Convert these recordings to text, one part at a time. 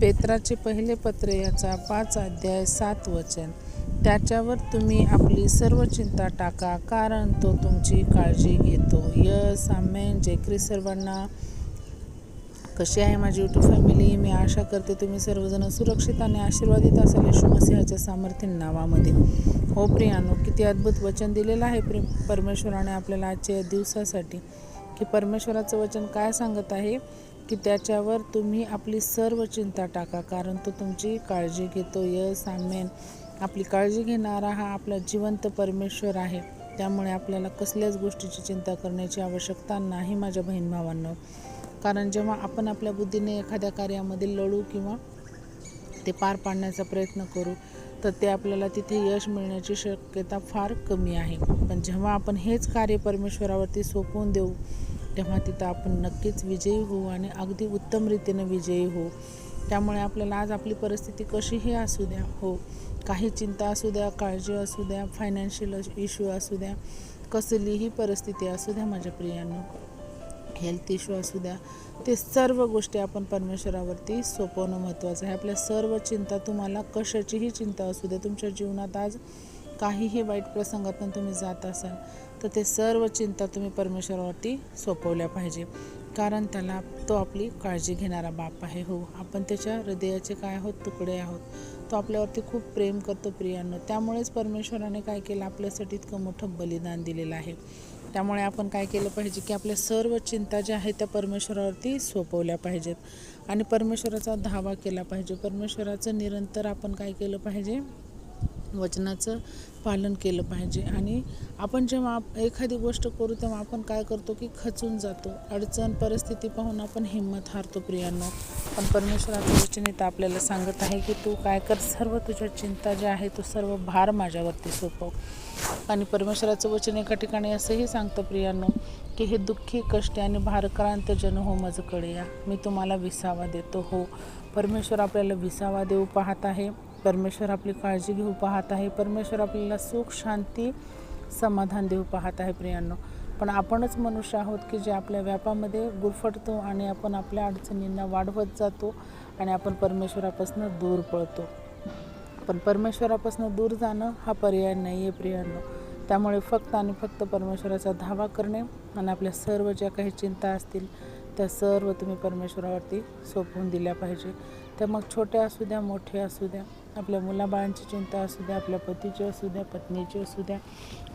पेत्राचे पहिले पत्र याचा 5 अध्याय 7 वचन. त्याच्यावर तुम्ही आपली सर्व चिंता टाका, कारण तो तुमची काळजी घेतो. यस, आमेन. जय ख्रिस्त सर्वांना. कशी आहे माझी यूट्यूब फॅमिली? मी आशा करते तुम्ही सर्वजण सुरक्षित आणि आशीर्वादित असाल येशू मसीहाच्या सामर्थ्य नावामध्ये. हो प्रियानो, किती अद्भुत वचन दिलेलं आहे परमेश्वराने आपल्याला आजच्या दिवसासाठी, की परमेश्वराचं वचन काय सांगत आहे, की त्याच्यावर तुम्ही आपली सर्व चिंता टाका, कारण तो तुमची काळजी घेतो. यस, आमेन. आपली काळजी घेणारा हा आपला जिवंत परमेश्वर आहे. त्यामुळे आपल्याला कसल्याच गोष्टीची चिंता करण्याची आवश्यकता नाही माझ्या बहीण भावांनो. कारण जेव्हा आपण आपल्या बुद्धीने एखाद्या कार्यामध्ये लढू किंवा ते पार पाडण्याचा प्रयत्न करू, तर ते आपल्याला तिथे यश मिळण्याची शक्यता फार कमी आहे. पण जेव्हा आपण हेच कार्य परमेश्वरावरती सोपवून देऊ, तेव्हा तिथं आपण नक्कीच विजयी होऊ आणि अगदी उत्तम रीतीने विजयी होऊ. त्यामुळे आपल्याला आज आपली परिस्थिती कशीही असू द्या, हो, काही चिंता असू द्या, काळजी असू द्या, फायनान्शियल इश्यू असू द्या, कसलीही परिस्थिती असू द्या माझ्या प्रियांनो, हेल्थ इश्यू असू द्या, ते सर्व गोष्टी आपण परमेश्वरावरती सोपवणं महत्त्वाचं आहे. आपल्या सर्व चिंता, तुम्हाला कशाचीही चिंता असू द्या, तुमच्या जीवनात आज काहीही वाईट प्रसंगातून तुम्ही जात असाल, तर ते सर्व चिंता तुम्ही परमेश्वरावरती सोपवल्या पाहिजे. कारण तो आपली काळजी घेणारा बाप आहे. हो, आपण त्याच्या हृदयाचे काय आहोत, तुकडे आहोत. तो आपल्यावरती खूप प्रेम करतो प्रियांनो. त्यामुळेच परमेश्वराने काय केलं, आपल्यासाठी इतकं मोठं बलिदान दिलेलं आहे. त्यामुळे आपण काय केलं पाहिजे, की आपल्या सर्व चिंता ज्या आहेत त्या परमेश्वरावरती सोपवल्या पाहिजेत आणि परमेश्वराचा धावा केला पाहिजे. परमेश्वराचं निरंतर आपण काय केलं पाहिजे, वचनाचं पालन केलं पाहिजे. आणि आपण जेव्हा एखादी गोष्ट करू, तेव्हा आपण काय करतो, की खचून जातो. अडचण परिस्थिती पाहून आपण हिंमत हारतो प्रियांनो. पण परमेश्वराचं वचन इथं आपल्याला सांगत आहे, की तू काय कर, सर्व तुझ्या चिंता ज्या आहे तो सर्व भार माझ्यावरती सोपव. आणि परमेश्वराचं वचन एका ठिकाणी असंही सांगतं प्रियांनो, की हे दुःखी, कष्टी आणि भारक्रांत जन हो माझ्याकडे या, मी तुम्हाला विसावा देतो. हो, परमेश्वर आपल्याला विसावा देऊ पाहत आहे. परमेश्वर आपली काळजी घेऊ पाहत आहे. परमेश्वर आपल्याला सुख, शांती, समाधान देऊ पाहत आहे प्रियांनो. पण आपणच मनुष्य आहोत, की जे आपल्या व्यापामध्ये गुरफटतो आणि आपण आपल्या अडचणींना वाढवत जातो आणि आपण परमेश्वरापासून दूर पळतो. पण परमेश्वरापासून दूर जाणं हा पर्याय नाही आहे प्रियांनो. त्यामुळे फक्त आणि फक्त परमेश्वराचा धावा करणे आणि आपल्या सर्व ज्या काही चिंता असतील त्या सर्व तुम्ही परमेश्वरावरती सोपवून दिल्या पाहिजे. त्या मग छोट्या असू द्या, मोठे असू द्या, आपल्या मुलाबाळांची चिंता असू द्या, आपल्या पतीची असू द्या, पत्नीची असू द्या,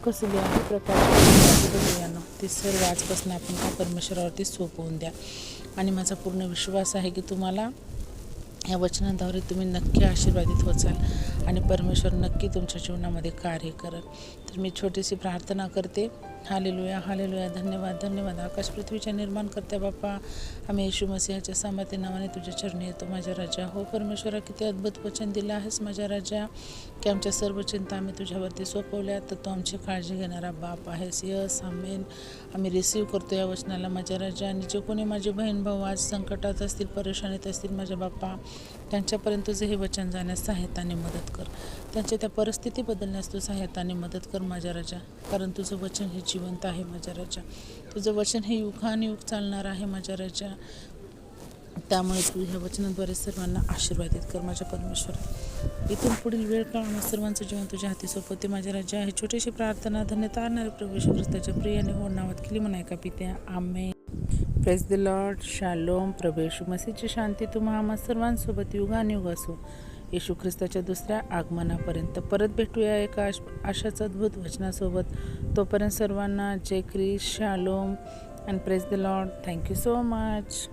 कसल्याही प्रकारची, ते सर्व आजपासून आपण त्या परमेश्वरावरती सोपवून द्या. आणि माझा पूर्ण विश्वास आहे, की तुम्हाला या वचनाद्वारे तुम्ही नक्की आशीर्वादित होचाल आणि परमेश्वर नक्की तुमच्या जीवनामध्ये कार्य करेल. तर मी छोटीशी प्रार्थना करते. Hallelujah, hallelujah. धन्यवाद, धन्यवाद. आकाश पृथ्वीच्या निर्माण करत्या बाप्पा, आम्ही येशू मसीहाच्या सामर्थ्य नावाने तुझ्या चरणी येतो माझ्या राजा. हो परमेश्वरा, किती अद्भुत वचन दिलं आहेस माझ्या राजा, की आमच्या सर्व चिंता आम्ही तुझ्यावरती सोपवल्या, तर तू आमची काळजी घेणारा बाप आहेस. यस, आमेन. आम्ही रिसीव्ह करतो या वचनाला माझ्या राजा. आणि जे कोणी माझे बहीण भाऊ आज संकटात असतील, परेशानीत असतील माझ्या बाप्पा, त्यांच्यापर्यंत तुझं हे वचन जाण्यास सहायताने मदत कर. त्यांच्या त्या परिस्थिती बदलण्यास तू सहायताने मदत कर माझ्या राजा. कारण तुझं वचन हे जिवंत आहे माझ्या राजा. तुझं वचन हे युगानुयुग चालणार आहे माझ्या राजा. त्यामुळे तू ह्या वचनाद्वारे सर्वांना आशीर्वादित कर माझ्या परमेश्वर. इथून पुढील वेळ काळ आम्हा सर्वांचं जीवन तुझ्या हाती सोपवते माझ्या राजा. ही छोटीशी प्रार्थना धन्यता आणणारे प्रभू येशू ख्रिस्ताच्या प्रियाने हो नावात केली म्हणाय का पित्या, आमेन. Praise the Lord. शालोम. प्रभू येशू मसीहची शांती तुम्हा आम्हा सर्वांसोबत युगानुयुग असो, येशू ख्रिस्ताच्या दुसऱ्या आगमनापर्यंत. परत भेटूया एका अशाच अद्भुत वचनासोबत. तोपर्यंत सर्वांना जय ख्रिस्त, शालोम and praise the Lord. Thank you so much.